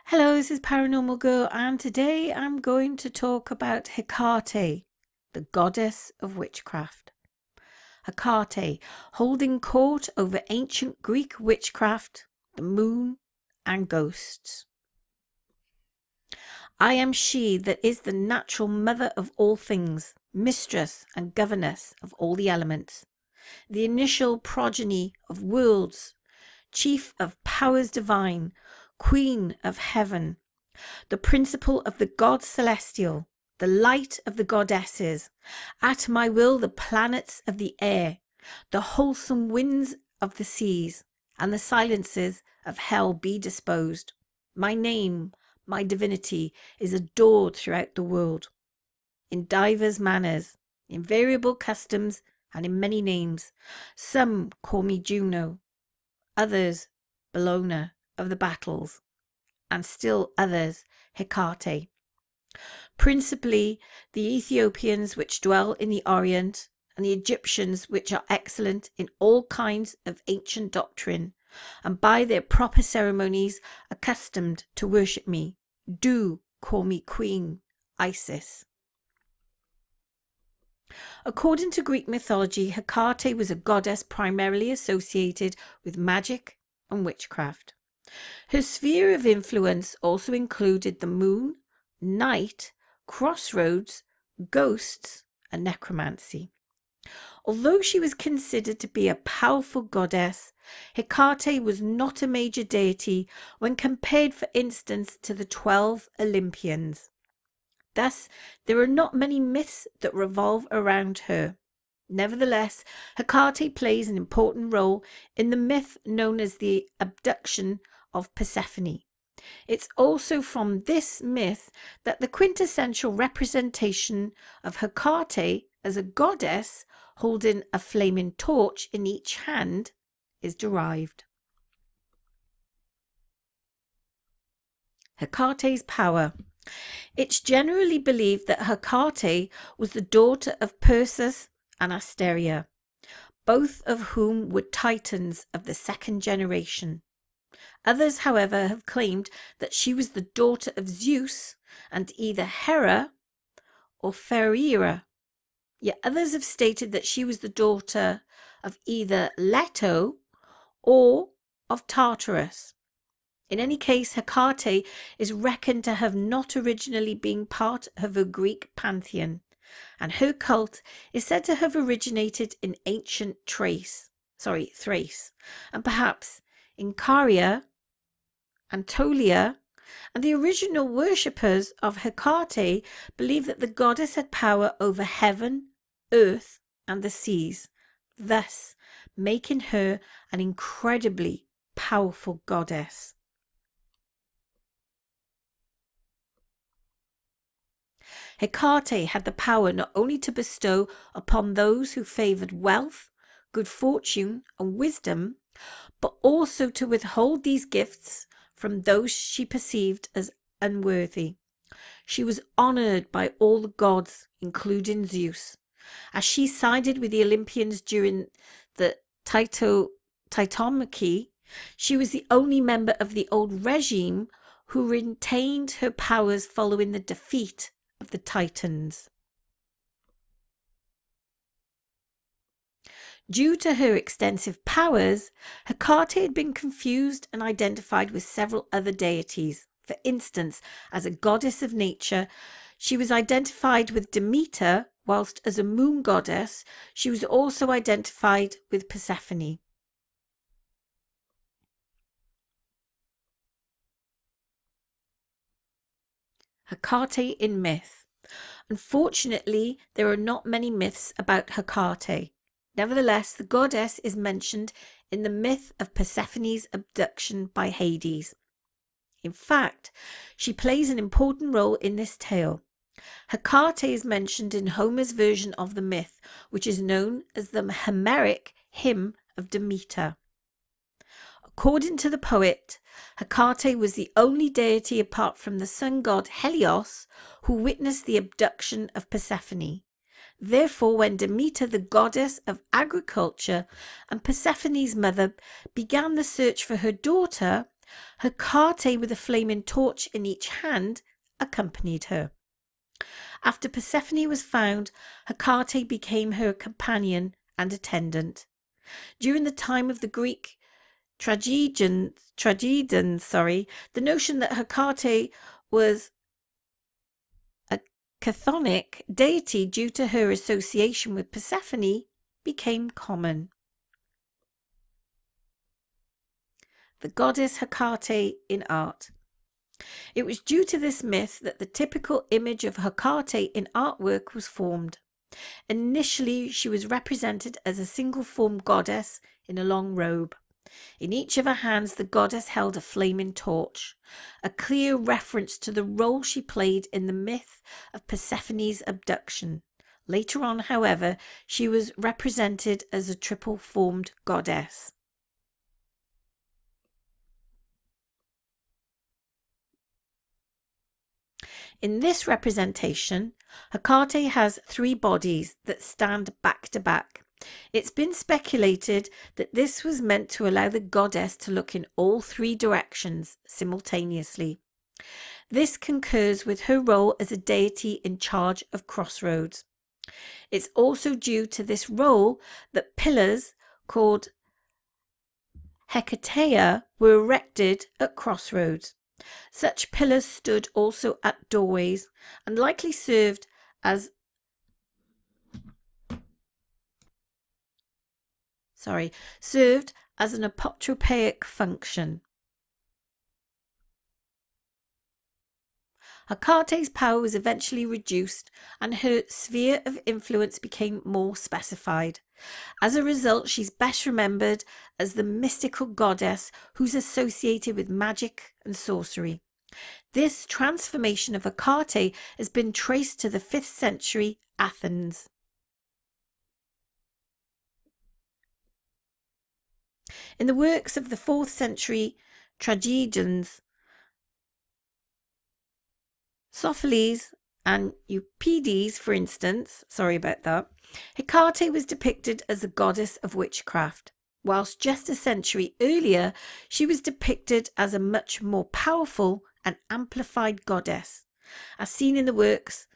Hello, this is Paranormal Girl, and today I'm going to talk about Hecate, the goddess of witchcraft. Hecate, holding court over ancient Greek witchcraft, the moon, and ghosts. I am she that is the natural mother of all things, mistress and governess of all the elements, the initial progeny of worlds, chief of powers divine, queen of heaven, the principle of the gods celestial, the light of the goddesses, at my will the planets of the air, the wholesome winds of the seas, and the silences of hell be disposed. My name, my divinity, is adored throughout the world, in divers manners, in variable customs, and in many names. Some call me Juno, others Bellona of the battles, and still others Hecate. Principally the Ethiopians which dwell in the Orient, and the Egyptians which are excellent in all kinds of ancient doctrine, and by their proper ceremonies accustomed to worship me, do call me Queen Isis. According to Greek mythology, Hecate was a goddess primarily associated with magic and witchcraft. Her sphere of influence also included the moon, night, crossroads, ghosts, and necromancy. Although she was considered to be a powerful goddess, Hecate was not a major deity when compared, for instance, to the 12 Olympians. Thus, there are not many myths that revolve around her. Nevertheless, Hecate plays an important role in the myth known as the abduction of Persephone. It's also from this myth that the quintessential representation of Hecate as a goddess holding a flaming torch in each hand is derived. Hecate's power. It's generally believed that Hecate was the daughter of Perseus and Asteria, both of whom were titans of the second generation. Others, however, have claimed that she was the daughter of Zeus and either Hera or Phaera. Yet others have stated that she was the daughter of either Leto or of Tartarus. In any case, Hecate is reckoned to have not originally been part of a Greek pantheon, and her cult is said to have originated in ancient Thrace, and perhaps in Caria, Anatolia, and the original worshippers of Hecate believed that the goddess had power over heaven, earth, and the seas, thus making her an incredibly powerful goddess. Hecate had the power not only to bestow upon those who favoured wealth, good fortune, and wisdom, but also to withhold these gifts from those she perceived as unworthy. She was honoured by all the gods, including Zeus, as she sided with the Olympians during the Titanomachy. She was the only member of the old regime who retained her powers following the defeat of the Titans. Due to her extensive powers, Hecate had been confused and identified with several other deities. For instance, as a goddess of nature, she was identified with Demeter, whilst as a moon goddess, she was also identified with Persephone. Hecate in myth. Unfortunately, there are not many myths about Hecate. Nevertheless, the goddess is mentioned in the myth of Persephone's abduction by Hades. In fact, she plays an important role in this tale. Hecate is mentioned in Homer's version of the myth, which is known as the Homeric Hymn of Demeter. According to the poet, Hecate was the only deity apart from the sun god Helios who witnessed the abduction of Persephone. Therefore, when Demeter, the goddess of agriculture and Persephone's mother, began the search for her daughter, Hecate, with a flaming torch in each hand, accompanied her. After Persephone was found, Hecate became her companion and attendant. During the time of the Greek tragedians, the notion that Hecate was a chthonic deity due to her association with Persephone became common. The goddess Hecate in art. It was due to this myth that the typical image of Hecate in artwork was formed. Initially, she was represented as a single-form goddess in a long robe. In each of her hands, the goddess held a flaming torch, a clear reference to the role she played in the myth of Persephone's abduction. Later on, however, she was represented as a triple-formed goddess. In this representation, Hecate has 3 bodies that stand back to back. It's been speculated that this was meant to allow the goddess to look in all 3 directions simultaneously. This concurs with her role as a deity in charge of crossroads. It's also due to this role that pillars called Hecatea were erected at crossroads. Such pillars stood also at doorways and likely served as an apotropaic function. Hecate's power was eventually reduced and her sphere of influence became more specified. As a result, she's best remembered as the mystical goddess who's associated with magic and sorcery. This transformation of Hecate has been traced to the 5th century Athens. In the works of the 4th century tragedians, Sophocles and Euripides, for instance, Hecate was depicted as a goddess of witchcraft, whilst just a century earlier she was depicted as a much more powerful and amplified goddess, as seen in the works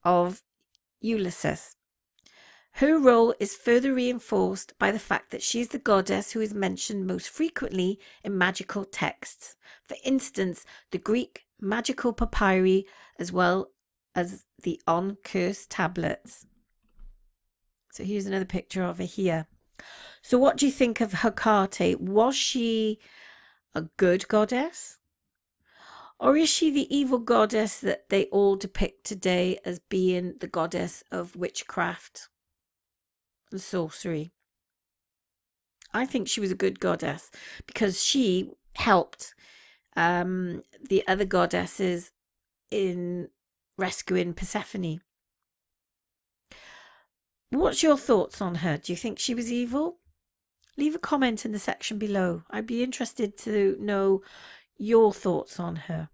of Ulysses. Her role is further reinforced by the fact that she is the goddess who is mentioned most frequently in magical texts. For instance, the Greek magical papyri, as well as the on-curse tablets. So here's another picture of her here. So what do you think of Hecate? Was she a good goddess? Or is she the evil goddess that they all depict today as being the goddess of witchcraft and sorcery? I think she was a good goddess because she helped the other goddesses in rescuing Persephone. What's your thoughts on her? Do you think she was evil? Leave a comment in the section below. I'd be interested to know your thoughts on her.